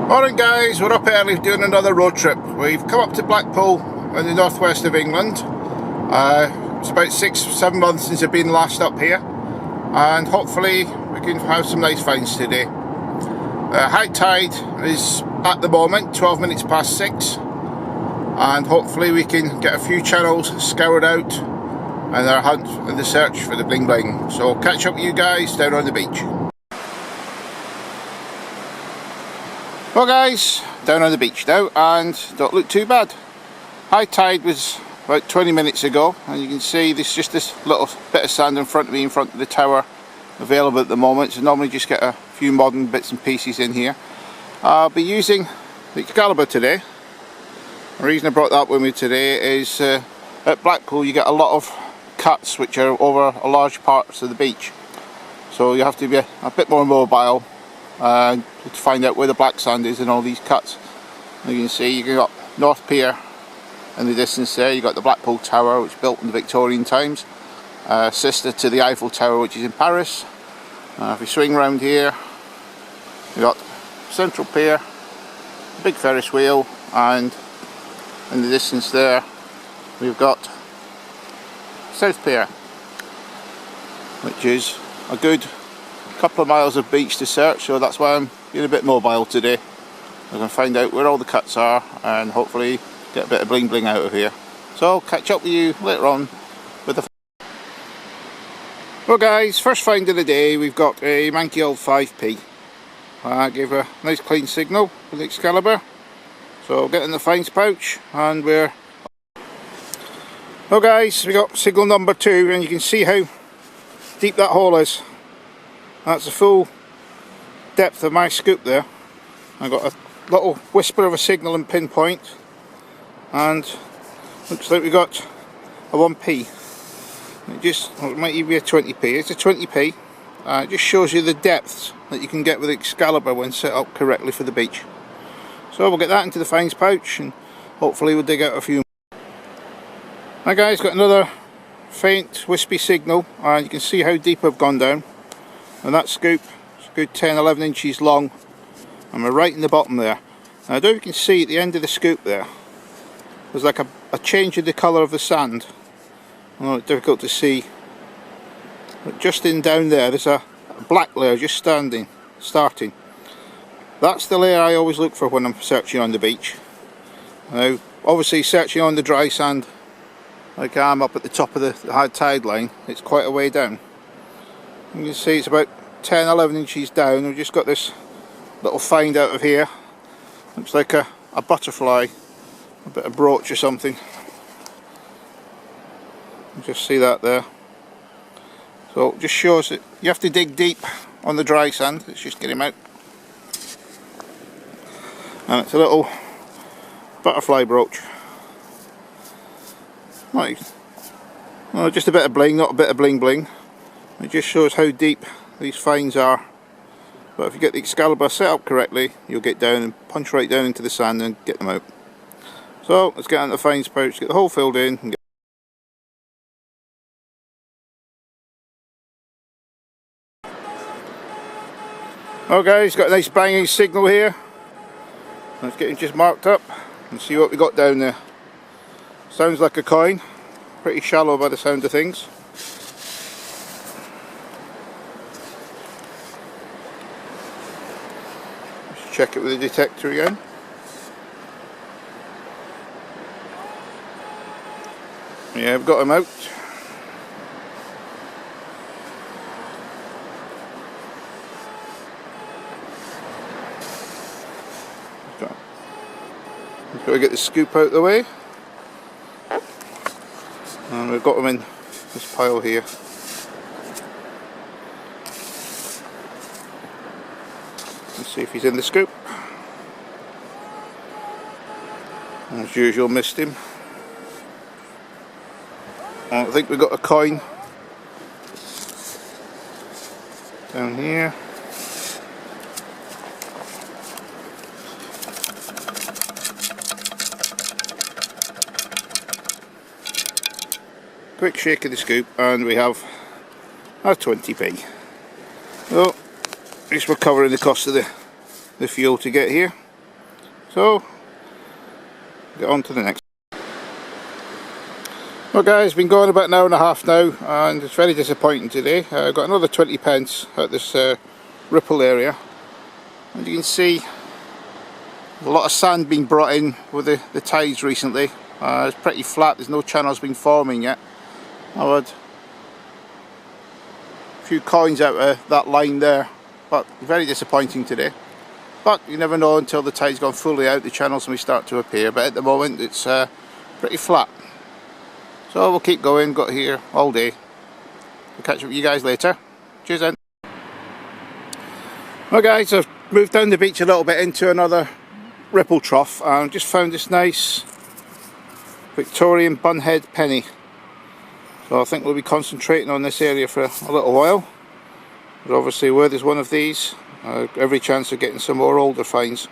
Morning guys, we're up early doing another road trip. We've come up to Blackpool in the northwest of England. It's about 6-7 months since I've been last up here, and hopefully we can have some nice finds today. High tide is at the moment 12 minutes past 6, and hopefully we can get a few channels scoured out and our hunt and the search for the Bling Bling. So I'll catch up with you guys down on the beach. Well guys, down on the beach now, and don't look too bad. High tide was about 20 minutes ago, and you can see there's just this little bit of sand in front of me, in front of the tower, available at the moment. So normally just get a few modern bits and pieces in here. I'll be using the Excalibur today. The reason I brought that with me today is at Blackpool you get a lot of cuts which are over a large parts of the beach, so you have to be a bit more mobile to find out where the black sand is in all these cuts. And you can see you've got North Pier in the distance there. You've got the Blackpool Tower, which was built in the Victorian times, sister to the Eiffel Tower, which is in Paris. If you swing round here, you've got Central Pier, big Ferris wheel, and in the distance there we've got South Pier, which is a good couple of miles of beach to search, so that's why I'm being a bit mobile today. I can find out where all the cuts are and hopefully get a bit of bling bling out of here. So I'll catch up with you later on with the... Well guys, first find of the day, we've got a manky old 5p. I gave a nice clean signal with the Excalibur, so I'll get in the finds pouch and we're... Well guys, we got signal number 2, and you can see how deep that hole is. That's the full depth of my scoop there. I got a little whisper of a signal and pinpoint, and looks like we got a 1p. It might even be a 20p. It's a 20p. It just shows you the depths that you can get with the Excalibur when set up correctly for the beach. So we'll get that into the finds pouch and hopefully we'll dig out a few. Now guys, got another faint wispy signal, and you can see how deep I've gone down. And that scoop is a good 10-11 inches long, and we're right in the bottom there. Now I don't know if you can see at the end of the scoop there, there's like a change in the colour of the sand. I know it's difficult to see, but just in down there there's a black layer just starting. That's the layer I always look for when I'm searching on the beach. Now obviously searching on the dry sand like I'm up at the top of the high tide line, it's quite a way down. You can see it's about 10-11 inches down. We've just got this little find out of here. Looks like a butterfly, a bit of brooch or something. You just see that there. So it just shows that you have to dig deep on the dry sand. Let's just get him out. And it's a little butterfly brooch. Right. Well, just a bit of bling, not a bit of bling bling. It just shows how deep these finds are. But if you get the Excalibur set up correctly, you'll get down and punch right down into the sand and get them out. So let's get into the finds pouch, get the hole filled in and get... Oh guys, got a nice banging signal here. Let's get it just marked up and see what we got down there. Sounds like a coin, pretty shallow by the sound of things. Check it with the detector again. Yeah, I've got him out. We've got to get the scoop out of the way. And we've got him in this pile here. Let's see if he's in the scoop. As usual, missed him. I think we've got a coin down here. Quick shake of the scoop and we have a 20p. So at least we're covering the cost of the fuel to get here. So get on to the next. Well guys, been going about an hour and a half now, and it's very disappointing today. I've got another 20 pence at this ripple area. As you can see, a lot of sand being brought in with the tides recently. It's pretty flat, there's no channels been forming yet. I had a few coins out of that line there, but very disappointing today. But you never know until the tide's gone fully out, the channels may start to appear, but at the moment it's pretty flat. So we'll keep going, got here all day. I'll catch up with you guys later. Cheers then. Well guys, I've moved down the beach a little bit into another ripple trough and just found this nice Victorian bunhead penny. So I think we'll be concentrating on this area for a little while. But obviously where there's one of these, every chance of getting some more older finds.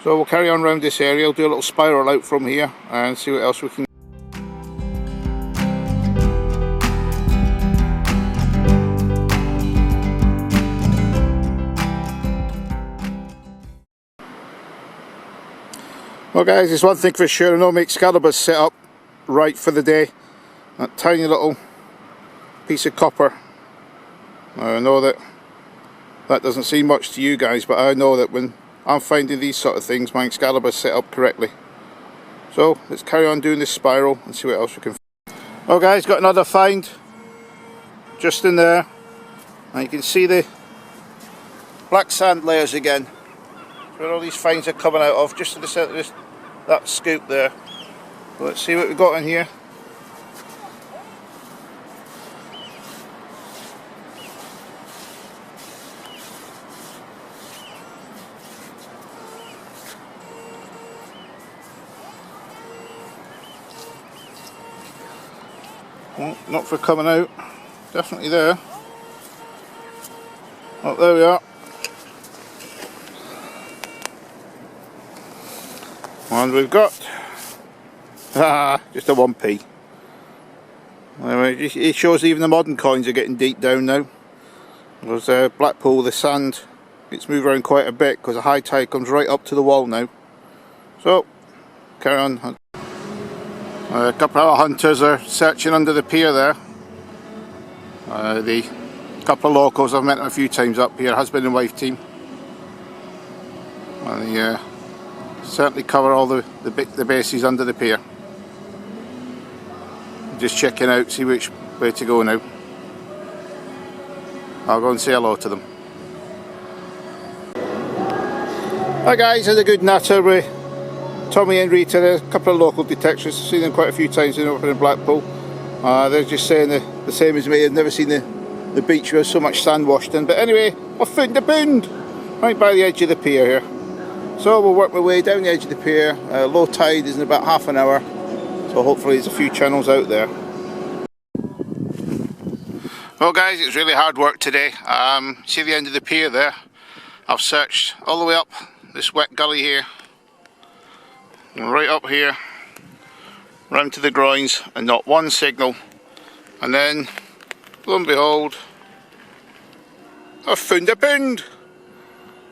So we'll carry on around this area, we'll do a little spiral out from here and see what else we can. Well guys, there's one thing for sure, I know Mal Excalibur's set up right for the day. That tiny little piece of copper. I know that doesn't seem much to you guys, but I know that when I'm finding these sort of things, Mal Excalibur's set up correctly. So let's carry on doing this spiral and see what else we can find. Well guys, got another find just in there, and you can see the black sand layers again, where all these finds are coming out of, just to the centre of this, that scoop there. So let's see what we've got in here. Well, not for coming out, definitely there. Oh, there we are. And we've got just a 1p. Anyway, it shows even the modern coins are getting deep down now. There's Blackpool, the sand gets moved around quite a bit because the high tide comes right up to the wall now. So carry on. A couple of hunters are searching under the pier there. The couple of locals I've met a few times up here, husband and wife team. And they certainly cover all the bases under the pier. Just checking out, see which way to go now. I'll go and say hello to them. Hi guys, had a good natter with Tommy and Rita, a couple of local detectives. I've seen them quite a few times over in Blackpool. They're just saying the same as me. I've never seen the beach with so much sand washed in. But anyway, I found the bund right by the edge of the pier here. So we'll work my way down the edge of the pier. Low tide is in about half an hour, so hopefully there's a few channels out there. Well guys, it's really hard work today. See the end of the pier there? I've searched all the way up this wet gully here, and right up here, round to the groins, and not one signal. And then, lo and behold, I've found a bund.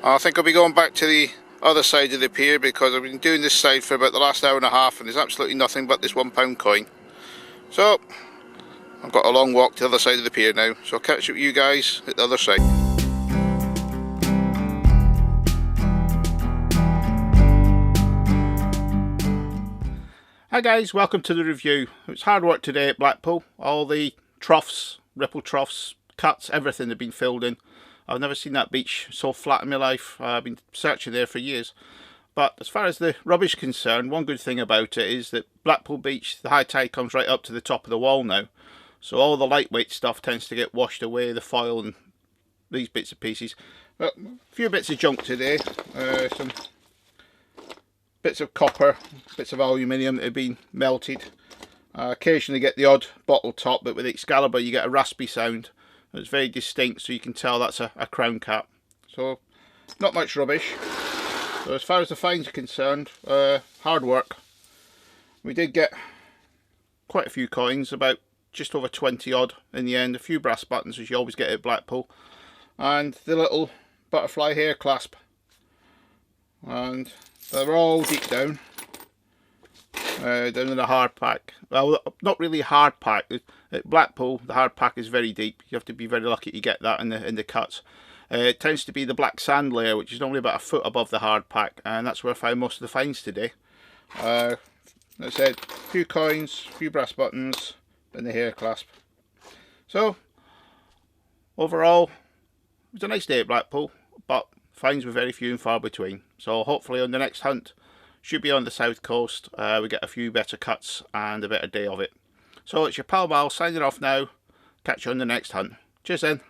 I think I'll be going back to the other side of the pier because I've been doing this side for about the last hour and a half and there's absolutely nothing but this £1 coin. So I've got a long walk to the other side of the pier now, so I'll catch up with you guys at the other side. Hi guys, welcome to the review. It's hard work today at Blackpool. All the troughs, ripple troughs, cuts, everything have been filled in. I've never seen that beach so flat in my life. I've been searching there for years. But as far as the rubbish is concerned, one good thing about it is that Blackpool Beach, the high tide comes right up to the top of the wall now. So all the lightweight stuff tends to get washed away, the foil and these bits and pieces. But a few bits of junk today. Some bits of copper, bits of aluminium that have been melted. Occasionally get the odd bottle top, but with Excalibur you get a raspy sound. It's very distinct, so you can tell that's a crown cap. So not much rubbish. So as far as the finds are concerned, hard work. We did get quite a few coins, about just over 20 odd in the end. A few brass buttons, as you always get at Blackpool, and the little butterfly hair clasp. And They're all deep down. Down in the hard pack. Well, not really hard pack. At Blackpool, the hard pack is very deep. You have to be very lucky to get that in the cuts. It tends to be the black sand layer, which is normally about a foot above the hard pack, and that's where I found most of the finds today. As I said, a few coins, a few brass buttons, and the hair clasp. So, overall, it was a nice day at Blackpool, but finds were very few and far between. So hopefully on the next hunt, should be on the south coast, we get a few better cuts and a better day of it. So it's your pal Mal signing off now. Catch you on the next hunt. Cheers then.